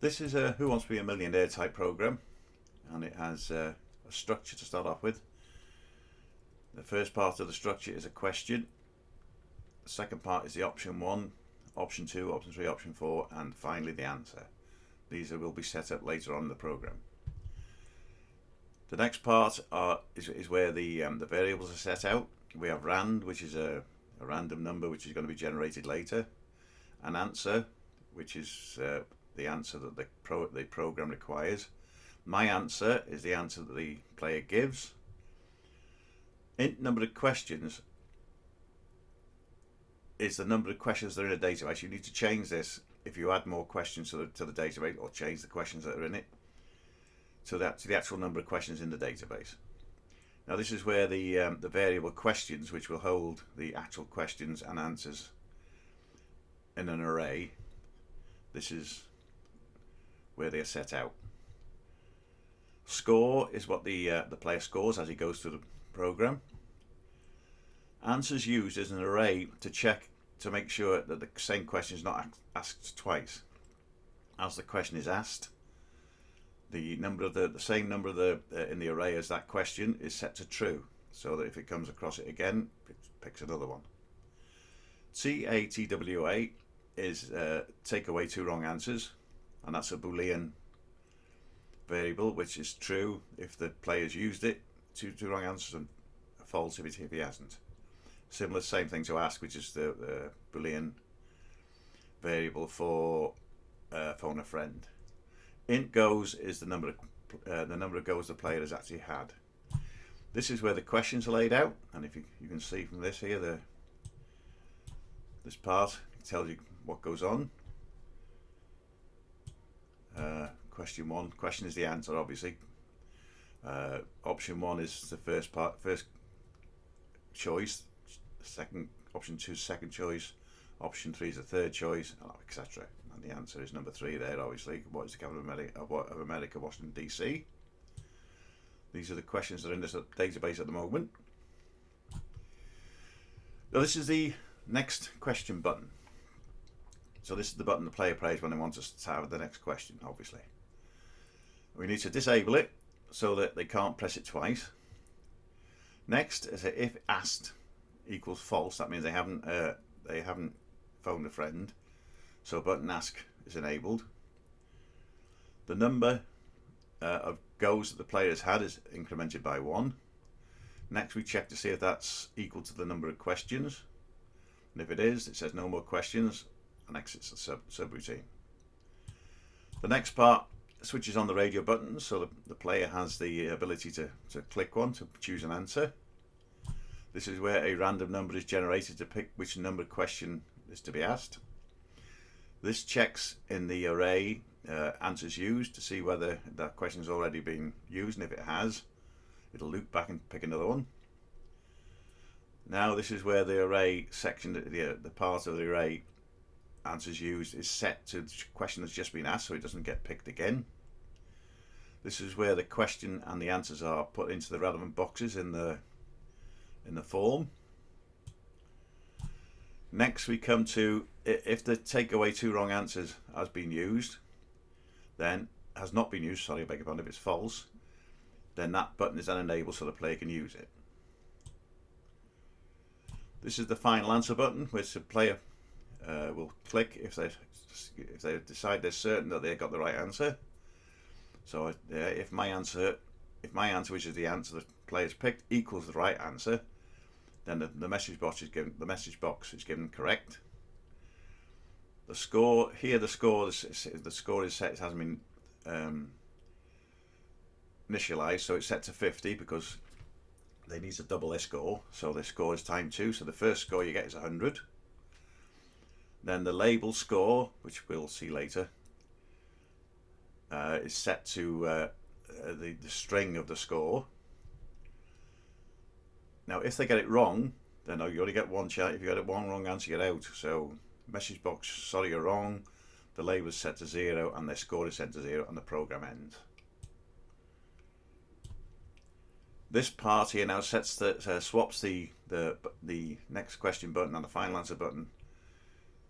This is a Who Wants to Be a Millionaire type program, and it has a structure to start off with. The first part of the structure is a question. The second part is the option 1, option 2, option 3, option 4, and finally the answer. These will be set up later on in the program. The next part is where the variables are set out. We have rand, which is a random number which is going to be generated later. An answer, which is the answer that the program requires. My answer is the answer that the player gives. Int number of questions is the number of questions that are in a database. You need to change this if you add more questions to the database, or change the questions that are in it to the actual number of questions in the database. Now this is where the variable questions, which will hold the actual questions and answers in an array, this is where they are set out. Score is what the player scores as he goes through the program. Answers used is an array to check to make sure that the same question is not asked twice. As the question is asked, the same number of in the array as that question is set to true, so that if it comes across it again, it picks another one. TATWA is take away two wrong answers, and that's a Boolean variable which is true if the player's used it, two wrong answers, and false if he hasn't. Similar, same thing to ask, which is the Boolean variable for phone a friend. Int goes is the number of goes the player has actually had. This is where the questions are laid out, and if you can see from this here, this part tells you what goes on. Question 1, question is the answer, obviously. Option 1 is the first choice. Second, option 2 is second choice. Option 3 is the third choice, etc. And the answer is number 3 there, obviously. What is the capital of America, Washington DC? These are the questions that are in this database at the moment. Now this is the next question button. So this is the button the player plays when they want to have the next question, obviously. We need to disable it so that they can't press it twice. Next is if asked equals false, that means they haven't phoned a friend, so button ask is enabled. The number of goes that the player has had is incremented by 1. Next we check to see if that's equal to the number of questions, and if it is, it says no more questions and exits the subroutine. The next part switches on the radio button, so the player has the ability to click one to choose an answer. This is where a random number is generated to pick which number question is to be asked. This checks in the array answers used to see whether that question has already been used, and if it has, it'll loop back and pick another one. Now this is where the array section, the part of the array answers used, is set to the question that's just been asked, so it doesn't get picked again. This is where the question and the answers are put into the relevant boxes in the form. Next we come to if the take away two wrong answers has been used, then has not been used, sorry, I beg your pardon, if it's false, then that button is then enabled so the player can use it. This is the final answer button, which the player will click if they decide they're certain that they got the right answer. So if my answer, which is the answer the player's picked, equals the right answer, then the message box is given correct. The score here, the score is set. It hasn't been initialized, so it's set to 50 because they need to double their score. So their score is times 2. So the first score you get is 100. Then the label score, which we'll see later, is set to the string of the score. Now if they get it wrong, then you only get one chance. If you get one wrong answer, you get out. So message box, sorry, you're wrong. The label is set to 0 and their score is set to 0, and the program ends. This part here now sets swaps the next question button and the final answer button,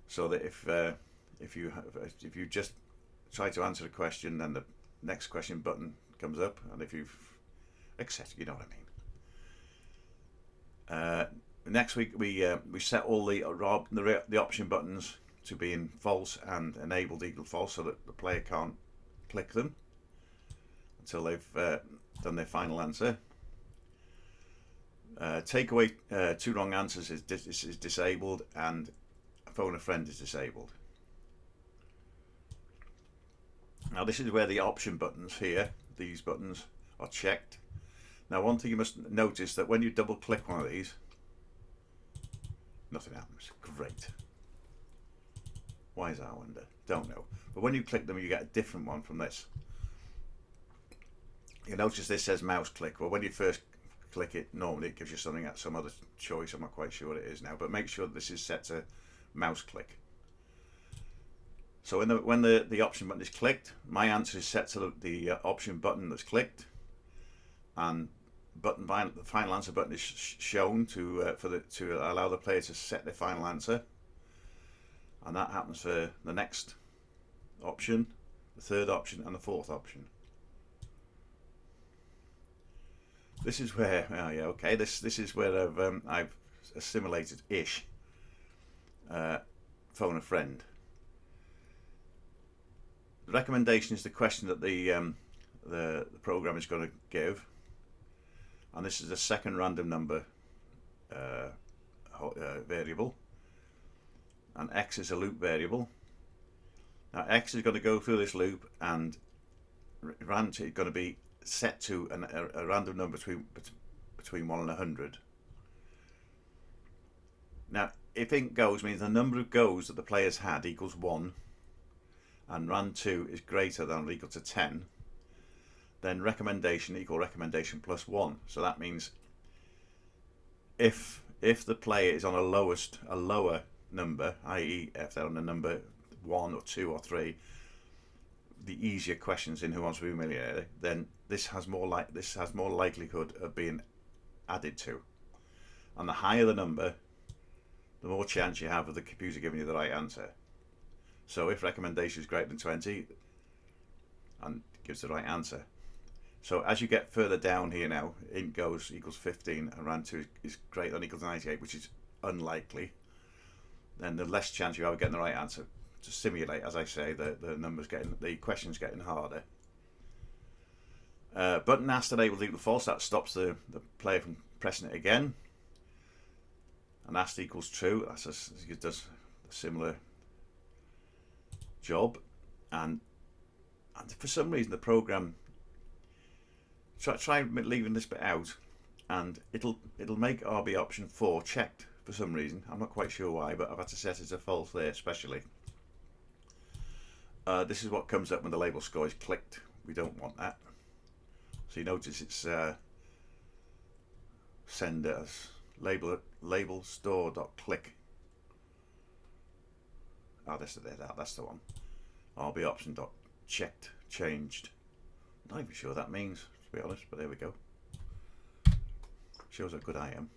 so that if you just try to answer a question, then the next question button comes up, and if you've etc., you know what I mean. Next week we set all the option buttons to be in false and enabled equal false, so that the player can't click them until they've done their final answer. Take away 2 wrong answers is disabled, and phone a friend is disabled. Now this is where the option buttons here, these buttons, are checked. Now one thing you must notice, that when you double click one of these, nothing happens. Great. Why is that, I wonder? Don't know. But when you click them, you get a different one from this. You notice this says mouse click. Well, when you first click it, normally it gives you something at some other choice. I'm not quite sure what it is now, but make sure that this is set to mouse click. So when the option button is clicked, my answer is set to the option button that's clicked, and the final answer button is shown to allow the player to set their final answer, and that happens for the next option, the third option, and the fourth option. This is where this is where I've assimilated ish. Phone a friend. The recommendation is the question that the program is going to give, and this is a second random number variable, and x is a loop variable. Now x is going to go through this loop, and rand is going to be set to a random number between 1 and 100. Now if int goes means the number of goes that the players had equals 1, and rand 2 is greater than or equal to 10, then recommendation equal recommendation plus 1. So that means if the player is on a lower number, i.e. if they're on a number 1 or 2 or 3, the easier questions in Who Wants to Be a Millionaire, then this has more likelihood of being added to. And the higher the number, the more chance you have of the computer giving you the right answer. So if recommendation is greater than 20, and gives the right answer. So as you get further down here now, int goes equals 15 and rand 2 is greater than or equal to 98, which is unlikely, then the less chance you have of getting the right answer. To simulate, as I say, the questions getting harder. Button asked enabled equal false, that stops the player from pressing it again. And asked equals true, it does a similar job. And for some reason the program, try leaving this bit out, and it'll make RB option 4 checked for some reason. I'm not quite sure why, but I've had to set it to false there especially. This is what comes up when the label score is clicked. We don't want that. So you notice it's send as label store.click. Oh, that's the one. RB option dot checked changed. I'm not even sure what that means, to be honest, but there we go. Shows how good I am.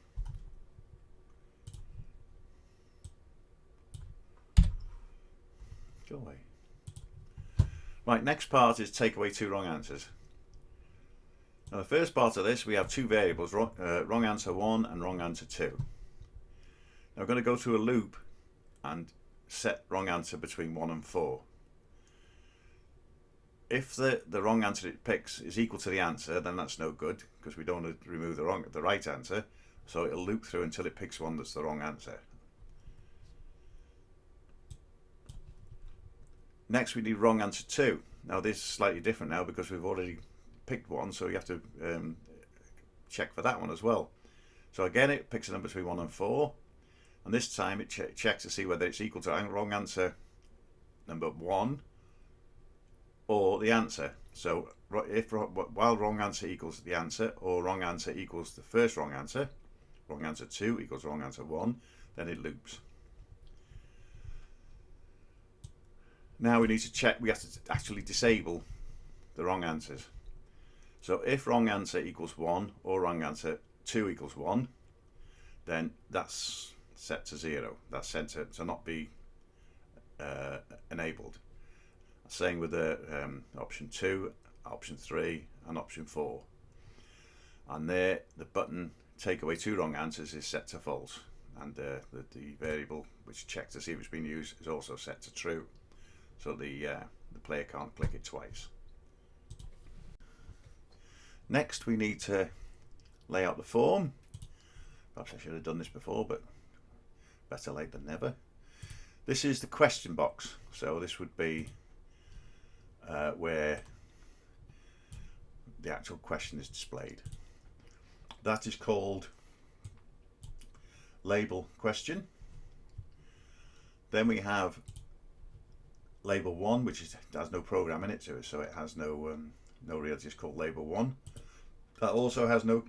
Go away. Right, next part is take away 2 wrong answers. Now the first part of this, we have 2 variables, wrong answer 1 and wrong answer 2. Now we're going to go through a loop and set wrong answer between 1 and 4. If the wrong answer it picks is equal to the answer, then that's no good, because we don't want to remove the right answer. So it'll loop through until it picks one that's the wrong answer. Next we need wrong answer 2. Now this is slightly different now because we've already picked one, so you have to check for that one as well. So again, it picks a number between 1 and 4, and this time it checks to see whether it's equal to wrong answer number 1 or the answer. So if while wrong answer equals the answer, or wrong answer equals the first wrong answer 2 equals wrong answer 1, then it loops. Now we need to check, we have to actually disable the wrong answers. So if wrong answer equals 1 or wrong answer 2 equals 1, then that's set to 0. That's set to not be enabled. same with the option 2, option 3 and option 4. And there the button take away 2 wrong answers is set to false, and the variable which checks to see if it's been used is also set to true, so the player can't click it twice. Next we need to lay out the form. Perhaps I should have done this before, but better late than never. This is the question box, so this would be where the actual question is displayed. That is called label question. Then we have label 1, which has no program in it, so it has no reality. It's called label 1. That also has no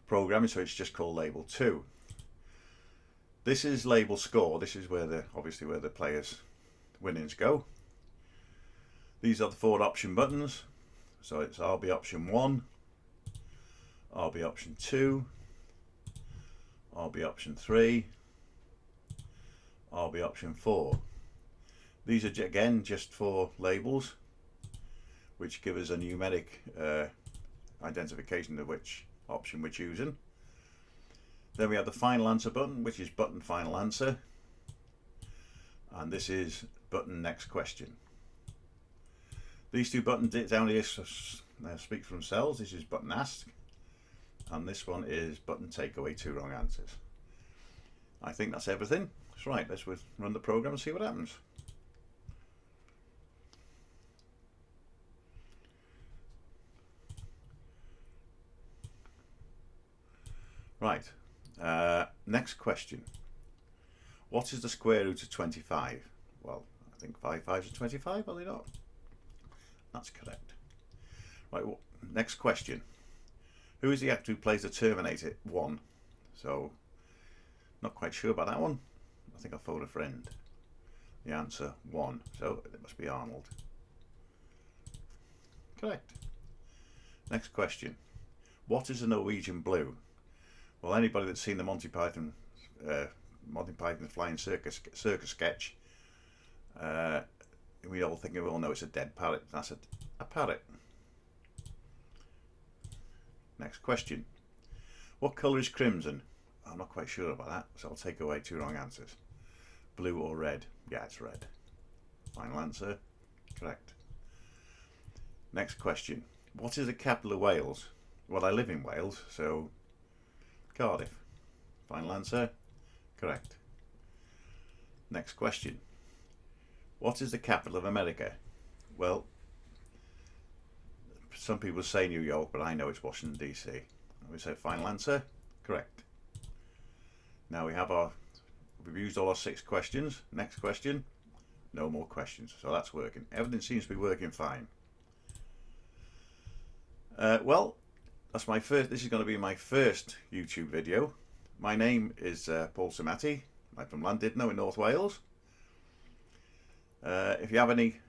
programming, so it's just called label 2. This is label score. This is where obviously where the players' winnings go. These are the 4 option buttons. So it's RB option 1, RB option 2, RB option 3, RB option 4. These are again just 4 labels which give us a numeric identification of which option we're choosing. Then we have the final answer button, which is button final answer, and this is button next question. These 2 buttons down here speak for themselves. This is button ask, and this one is button take away 2 wrong answers. I think that's everything. That's right, let's run the program and see what happens. Right, next question. What is the square root of 25? Well, I think 5 5s are 25, are they not? That's correct. Right, next question. Who is the actor who plays the Terminator 1? So, not quite sure about that one. I think I'll phone a friend. The answer 1, so it must be Arnold. Correct. Next question. What is a Norwegian blue? Well, anybody that's seen the Monty Python's Flying Circus sketch, we all think, we all know it's a dead parrot. That's a parrot. Next question. What colour is crimson? I'm not quite sure about that, so I'll take away 2 wrong answers. Blue or red? Yeah, it's red. Final answer, correct. Next question. What is the capital of Wales? Well, I live in Wales, so Cardiff. Final answer, correct. Next question. What is the capital of America? Well, some people say New York, but I know it's Washington DC. We say final answer, correct. Now we've used all our 6 questions. Next question, no more questions. So that's working. Everything seems to be working fine. Well, that's my first. This is going to be my first YouTube video. My name is Paul Samati. I'm from Llandudno in North Wales. If you have any